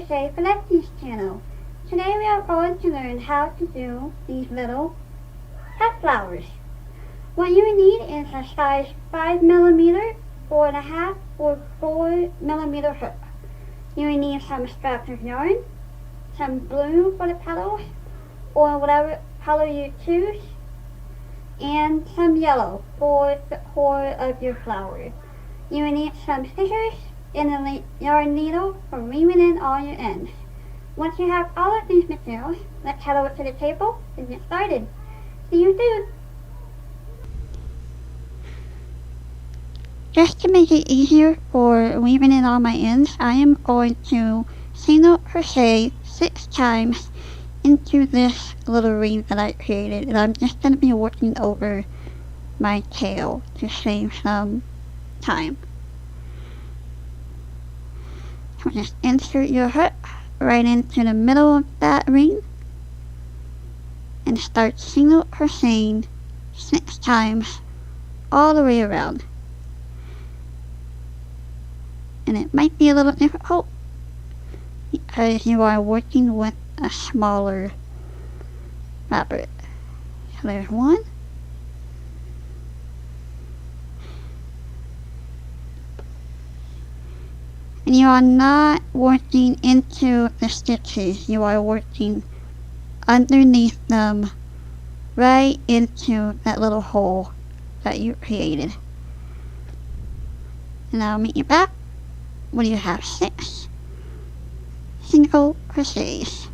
Crochet for Lefties channel. Today we are going to learn how to do these little cat flowers. What you need is a size 5mm, 4.5 or 4mm hook. You will need some scraps of yarn, some glue for the petals, or whatever color you choose, and some yellow for the core of your flower. You will need some scissors and a yarn needle for weaving in all your ends. Once you have all of these materials, let's head over to the table and get started. See you soon! Just to make it easier for weaving in all my ends, I am going to single crochet 6 times into this little ring that I created, and I'm just going to be working over my tail to save some time. So just insert your hook right into the middle of that ring and start single crocheting 6 times all the way around. And it might be a little difficult because you are working with a smaller fabric. So there's one. And you are not working into the stitches, you are working underneath them right into that little hole that you created. And I'll meet you back when you have 6 single crochets.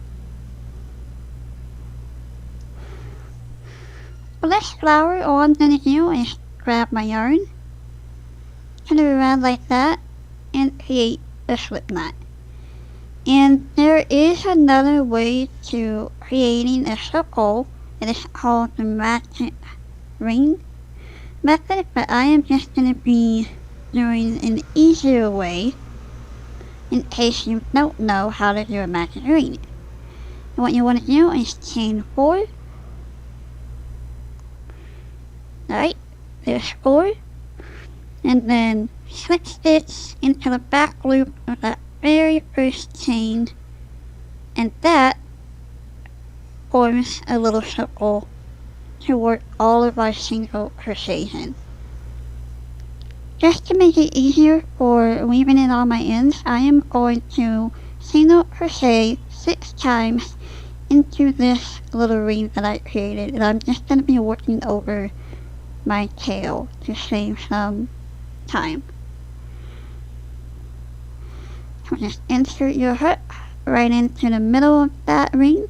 For this flower, all I'm going to do is grab my yarn, turn it around like that, and create a slip knot. And there is another way to creating a circle. It is called the ratchet ring method, but I am just going to be doing an easier way in case you don't know how to do a ratchet ring. And what you want to do is chain 4. Alright, there's 4. And then slip stitch into the back loop of that very first chain, and that forms a little circle to work all of our single crochets in. Just to make it easier for weaving in all my ends, I am going to single crochet 6 times into this little ring that I created, and I'm just going to be working over my tail to save some time. So just insert your hook right into the middle of that ring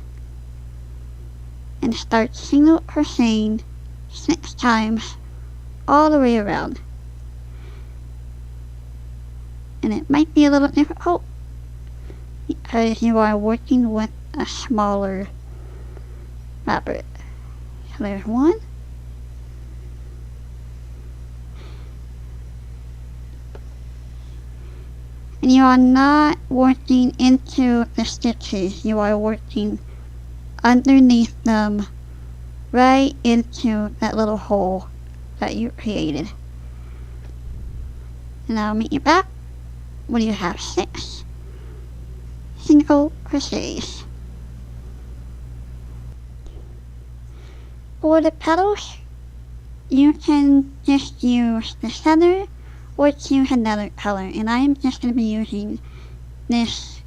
and start single crocheting 6 times all the way around. And it might be a little difficult because you are working with a smaller fabric. So there's one. And you are not working into the stitches, you are working underneath them right into that little hole that you created. And I'll meet you back when you have 6 single crochets. For the petals, you can just use the center or choose another color, and I am just going to be using this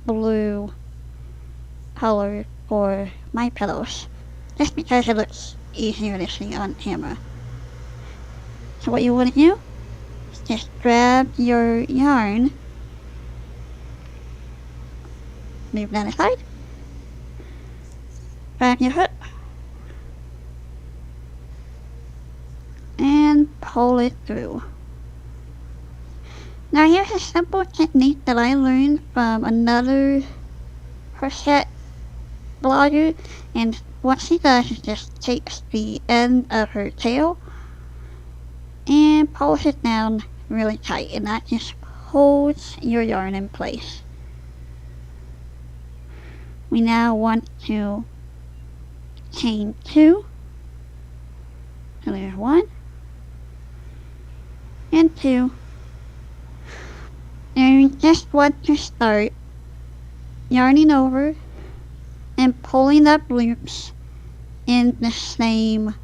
blue color for my petals just because it looks easier to see on camera. So what you want to do is just grab your yarn, move that aside, grab your hook, and pull it through. Now here's a simple technique that I learned from another crochet blogger, and what she does is just takes the end of her tail and pulls it down really tight, and that just holds your yarn in place. We now want to chain 2. So there's 1 and 2. And we just want to start yarning over and pulling up loops in the same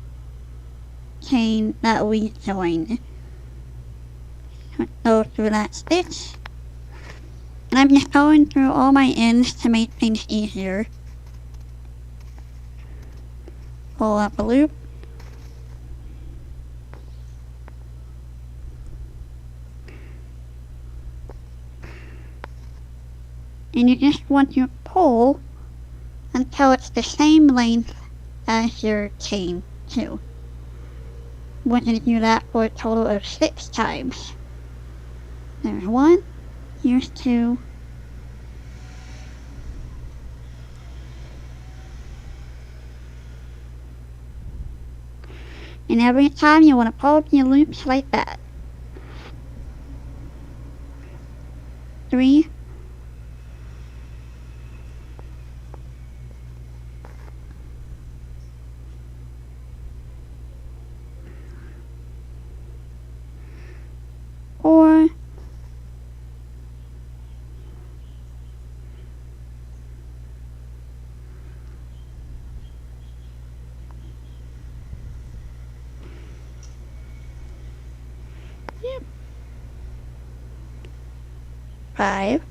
chain that we joined. Go through that stitch. And I'm just going through all my ends to make things easier. Pull up a loop. And you just want to pull until it's the same length as your chain too. We're going to do that for a total of 6 times. There's 1, here's 2, and every time you want to pull up your loops like that. 3, 4, 5,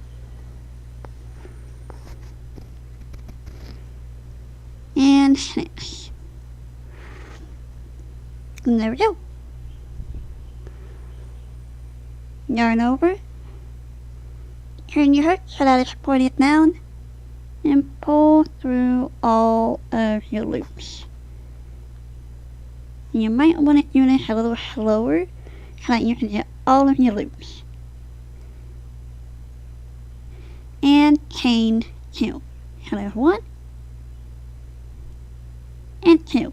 and 6. And there we go. Yarn over, turn your hook so that it's pointed down, and pull through all of your loops. You might want to do this a little slower so that you can get all of your loops. And chain 2. So there's 1 and 2.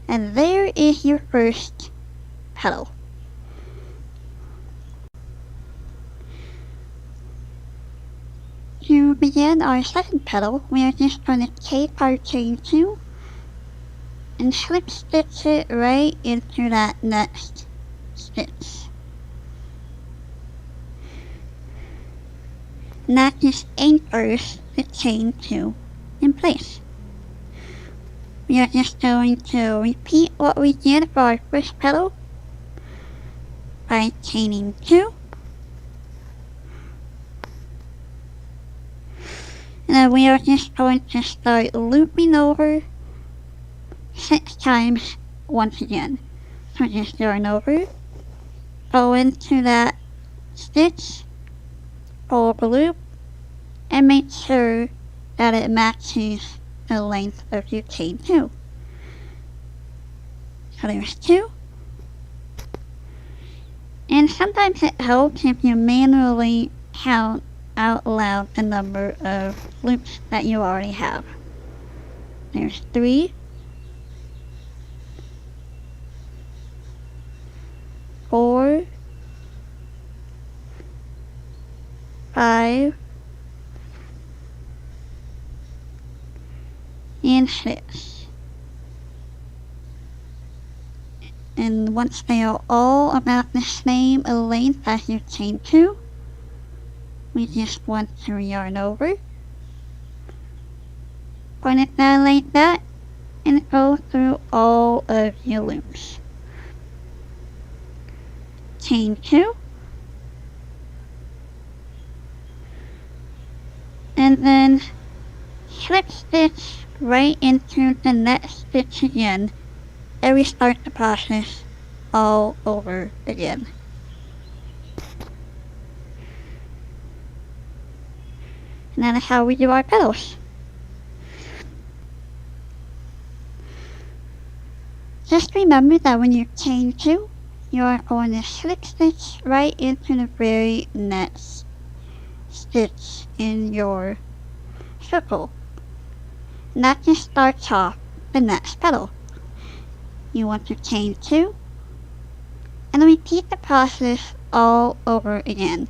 And there is your first petal. To begin our second petal, we are just going to take our chain 2 and slip stitch it right into that next stitch. And that just anchors the chain 2 in place. We are just going to repeat what we did for our first petal by chaining 2. And then we are just going to start looping over 6 times once again. So just yarn over, go into that stitch, pull up a loop, and make sure that it matches the length of your chain 2. So there's 2. And sometimes it helps if you manually count out loud the number of loops that you already have. There's 3, 4, 5, and 6. And once they are all about the same length as your chain 2, we just want to yarn over, point it down like that, and go through all of your loops. Chain 2, and then slip stitch right into the next stitch again, and we start the process all over again. And that is how we do our petals. Just remember that when you chain 2, you are going to slip stitch right into the very next stitch in your circle. And that just starts off the next petal. You want to chain 2 and repeat the process all over again.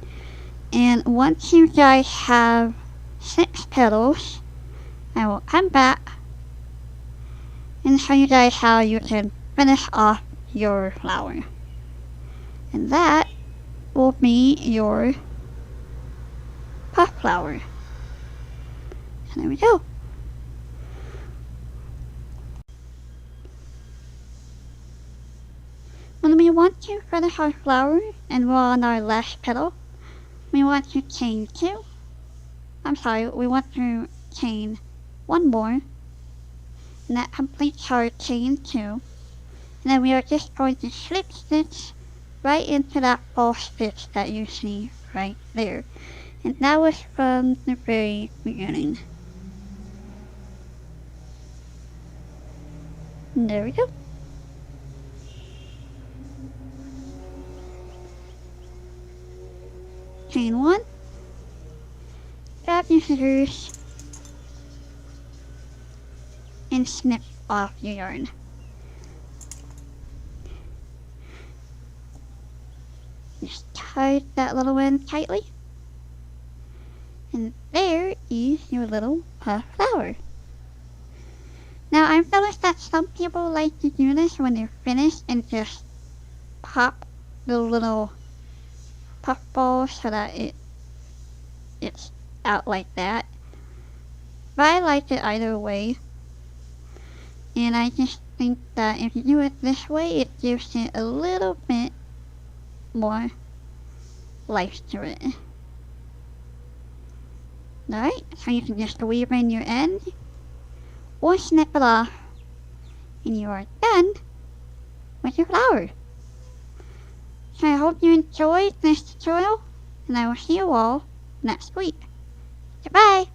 And once you guys have 6 petals, I will come back and show you guys how you can finish off your flower. And that will be your puff flower. And there we go. When we want to finish our flower and we're on our last petal, we want to chain two. We want to chain one more, and that completes our chain two. And then we are just going to slip stitch right into that false stitch that you see right there. And that was from the very beginning. And there we go. Chain one. Grab your scissors and snip off your yarn. Just tie that little end tightly. And there is your little puff flower. Now I've noticed that some people like to do this when they're finished and just pop the little puff balls so that it's out like that. But I like it either way. And I just think that if you do it this way, it gives it a little bit more life to it. Alright, so you can just weave in your end or snip it off and you are done with your flower. So I hope you enjoyed this tutorial and I will see you all next week. Goodbye!